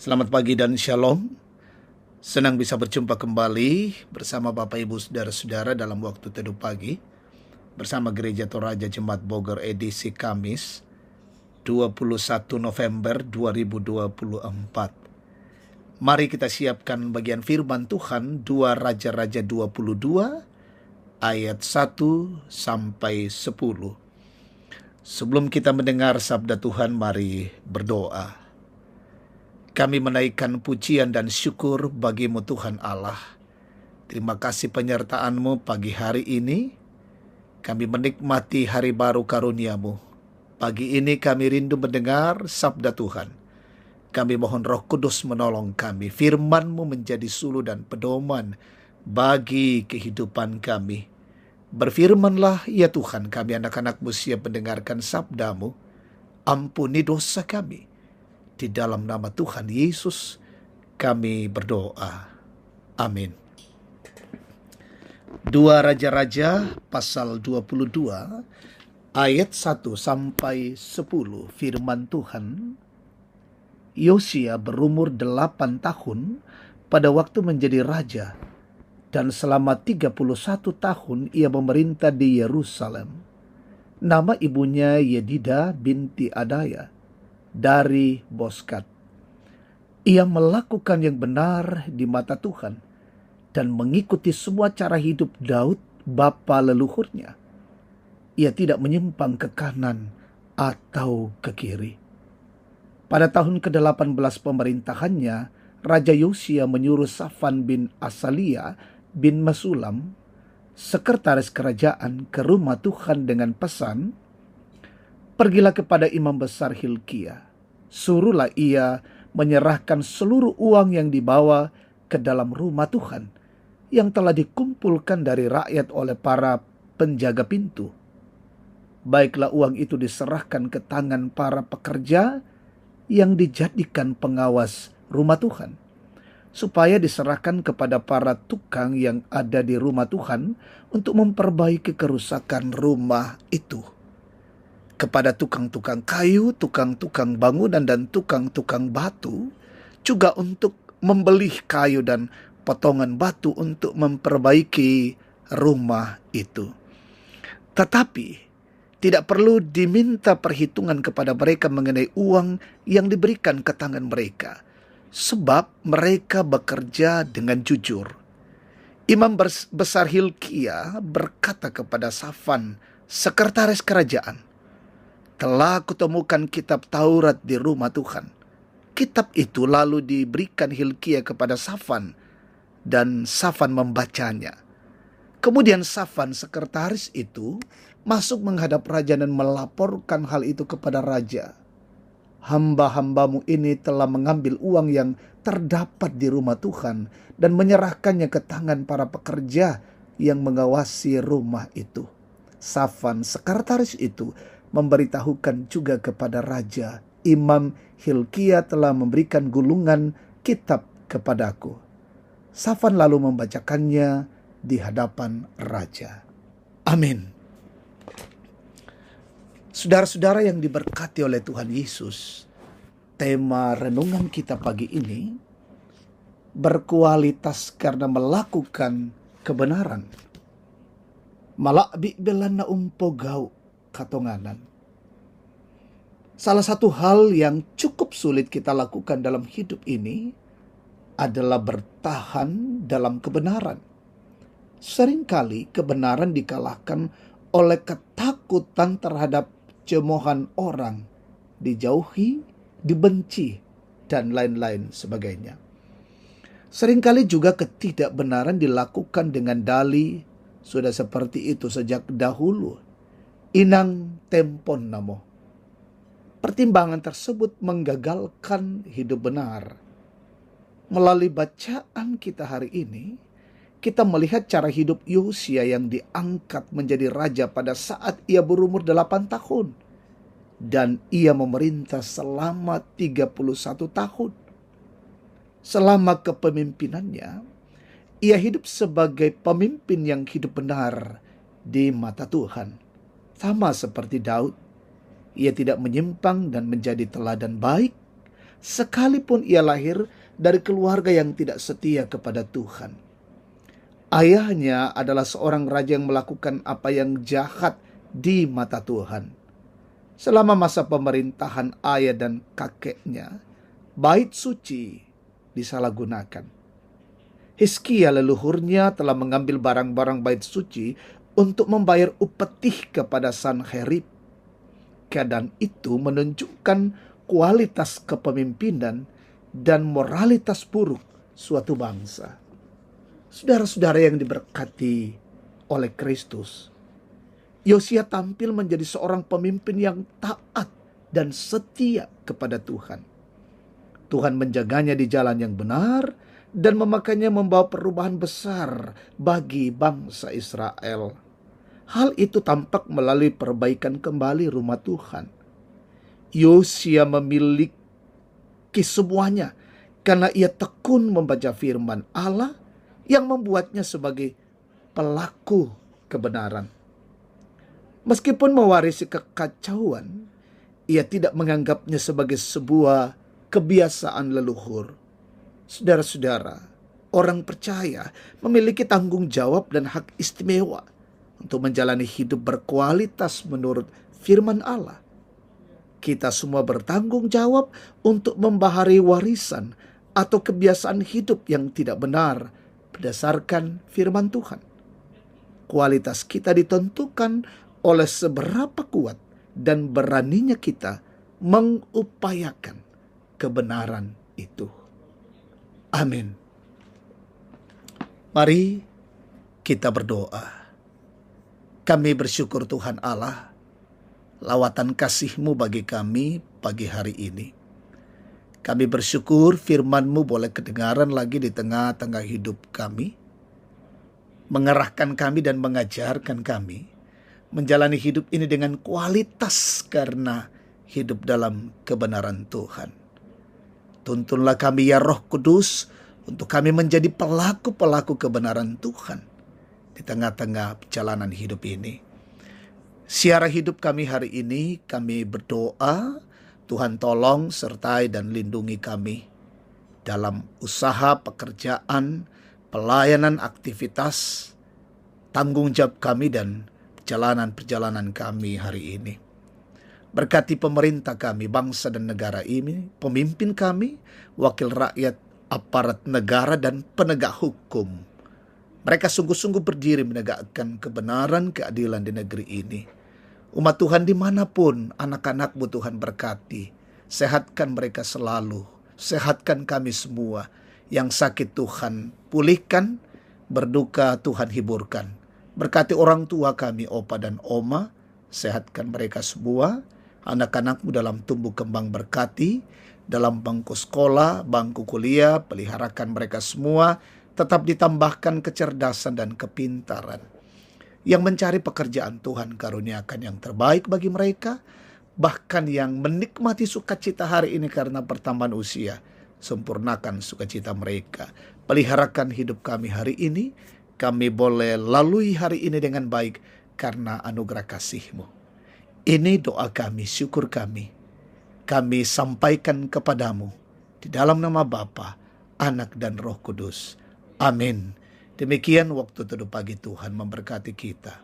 Selamat pagi dan shalom. Senang bisa berjumpa kembali bersama Bapak Ibu Saudara-saudara dalam waktu teduh pagi bersama Gereja Toraja Jemaat Bogor edisi Kamis 21 November 2024. Mari kita siapkan bagian firman Tuhan 2 Raja-Raja 22 ayat 1 sampai 10. Sebelum kita mendengar sabda Tuhan, mari berdoa. Kami menaikkan pujian dan syukur bagimu Tuhan Allah. Terima kasih penyertaan-Mu pagi hari ini. Kami menikmati hari baru karunia-Mu. Pagi ini kami rindu mendengar sabda Tuhan. Kami mohon Roh Kudus menolong kami. Firman-Mu menjadi suluh dan pedoman bagi kehidupan kami. Berfirmanlah ya Tuhan, kami anak-anak-Mu siap mendengarkan sabda-Mu. Ampuni dosa kami. Di dalam nama Tuhan Yesus kami berdoa. Amin. 2 Raja-Raja pasal 22 ayat 1 sampai 10. Firman Tuhan. Yosia berumur 8 tahun pada waktu menjadi raja, dan selama 31 tahun ia memerintah di Yerusalem. Nama ibunya Yedida binti Adaya dari Boskat. Ia melakukan yang benar di mata Tuhan dan mengikuti semua cara hidup Daud bapa leluhurnya. Ia tidak menyimpang ke kanan atau ke kiri. Pada tahun ke-18 pemerintahannya, Raja Yosia menyuruh Safan bin Asalia bin Mesulam, sekretaris kerajaan, ke rumah Tuhan dengan pesan, "Pergilah kepada imam besar Hilkia, suruhlah ia menyerahkan seluruh uang yang dibawa ke dalam rumah Tuhan yang telah dikumpulkan dari rakyat oleh para penjaga pintu. Baiklah uang itu diserahkan ke tangan para pekerja yang dijadikan pengawas rumah Tuhan, supaya diserahkan kepada para tukang yang ada di rumah Tuhan untuk memperbaiki kerusakan rumah itu. Kepada tukang-tukang kayu, tukang-tukang bangunan, dan tukang-tukang batu, juga untuk membeli kayu dan potongan batu untuk memperbaiki rumah itu. Tetapi tidak perlu diminta perhitungan kepada mereka mengenai uang yang diberikan ke tangan mereka, sebab mereka bekerja dengan jujur." Imam besar Hilkia berkata kepada Safan, sekretaris kerajaan, "Telah kutemukan kitab Taurat di rumah Tuhan." Kitab itu lalu diberikan Hilkia kepada Safan, dan Safan membacanya. Kemudian Safan, sekretaris itu, masuk menghadap raja dan melaporkan hal itu kepada raja. "Hamba-hambamu ini telah mengambil uang yang terdapat di rumah Tuhan dan menyerahkannya ke tangan para pekerja yang mengawasi rumah itu." Safan, sekretaris itu, memberitahukan juga kepada raja, "Imam Hilkia telah memberikan gulungan kitab kepadaku." Safan lalu membacakannya di hadapan raja. Amin. Saudara-saudara yang diberkati oleh Tuhan Yesus, tema renungan kita pagi ini berkualitas karena melakukan kebenaran. Malakbi belana umpogau katonganan. Salah satu hal yang cukup sulit kita lakukan dalam hidup ini adalah bertahan dalam kebenaran. Seringkali kebenaran dikalahkan oleh ketakutan terhadap cemoohan orang, dijauhi, dibenci, dan lain-lain sebagainya. Seringkali juga ketidakbenaran dilakukan dengan dalih, sudah seperti itu sejak dahulu. Inang tempon namo. Pertimbangan tersebut menggagalkan hidup benar. Melalui bacaan kita hari ini, kita melihat cara hidup Yosia yang diangkat menjadi raja pada saat ia berumur 8 tahun. Dan ia memerintah selama 31 tahun. Selama kepemimpinannya, ia hidup sebagai pemimpin yang hidup benar di mata Tuhan. Sama seperti Daud, ia tidak menyimpang dan menjadi teladan baik sekalipun ia lahir dari keluarga yang tidak setia kepada Tuhan. Ayahnya adalah seorang raja yang melakukan apa yang jahat di mata Tuhan. Selama masa pemerintahan ayah dan kakeknya, bait suci disalahgunakan. Hizkia leluhurnya telah mengambil barang-barang bait suci untuk membayar upeti kepada Sanherib. Keadaan itu menunjukkan kualitas kepemimpinan dan moralitas buruk suatu bangsa. Saudara-saudara yang diberkati oleh Kristus, Yosia tampil menjadi seorang pemimpin yang taat dan setia kepada Tuhan. Tuhan menjaganya di jalan yang benar dan memakainya membawa perubahan besar bagi bangsa Israel. Hal itu tampak melalui perbaikan kembali rumah Tuhan. Yosia memiliki semuanya karena ia tekun membaca firman Allah yang membuatnya sebagai pelaku kebenaran. Meskipun mewarisi kekacauan, ia tidak menganggapnya sebagai sebuah kebiasaan leluhur. Saudara-saudara, orang percaya memiliki tanggung jawab dan hak istimewa untuk menjalani hidup berkualitas menurut firman Allah. Kita semua bertanggung jawab untuk membahari warisan atau kebiasaan hidup yang tidak benar berdasarkan firman Tuhan. Kualitas kita ditentukan oleh seberapa kuat dan beraninya kita mengupayakan kebenaran itu. Amin. Mari kita berdoa. Kami bersyukur Tuhan Allah, lawatan kasih-Mu bagi kami pagi hari ini. Kami bersyukur firman-Mu boleh kedengaran lagi di tengah-tengah hidup kami, mengarahkan kami dan mengajarkan kami menjalani hidup ini dengan kualitas karena hidup dalam kebenaran Tuhan. Tuntunlah kami ya Roh Kudus untuk kami menjadi pelaku-pelaku kebenaran Tuhan di tengah-tengah perjalanan hidup ini. Siara hidup kami hari ini, kami berdoa Tuhan tolong sertai dan lindungi kami dalam usaha, pekerjaan, pelayanan, aktivitas, tanggung jawab kami dan perjalanan-perjalanan kami hari ini. Berkati pemerintah kami, bangsa dan negara ini, pemimpin kami, wakil rakyat, aparat negara, dan penegak hukum. Mereka sungguh-sungguh berdiri menegakkan kebenaran, keadilan di negeri ini. Umat Tuhan dimanapun, anak-anak-Mu Tuhan berkati. Sehatkan mereka selalu, sehatkan kami semua. Yang sakit Tuhan pulihkan, berduka Tuhan hiburkan. Berkati orang tua kami, opa dan oma, sehatkan mereka semua. Anak-anak-Mu dalam tumbuh kembang berkati, dalam bangku sekolah, bangku kuliah, peliharakan mereka semua, tetap ditambahkan kecerdasan dan kepintaran. Yang mencari pekerjaan Tuhan karuniakan yang terbaik bagi mereka, bahkan yang menikmati sukacita hari ini karena pertambahan usia, sempurnakan sukacita mereka. Peliharakan hidup kami hari ini, kami boleh lalui hari ini dengan baik karena anugerah kasih-Mu. Ini doa kami, syukur kami sampaikan kepadamu di dalam nama Bapa, Anak dan Roh Kudus. Amin. Demikian waktu teduh pagi Tuhan memberkati kita.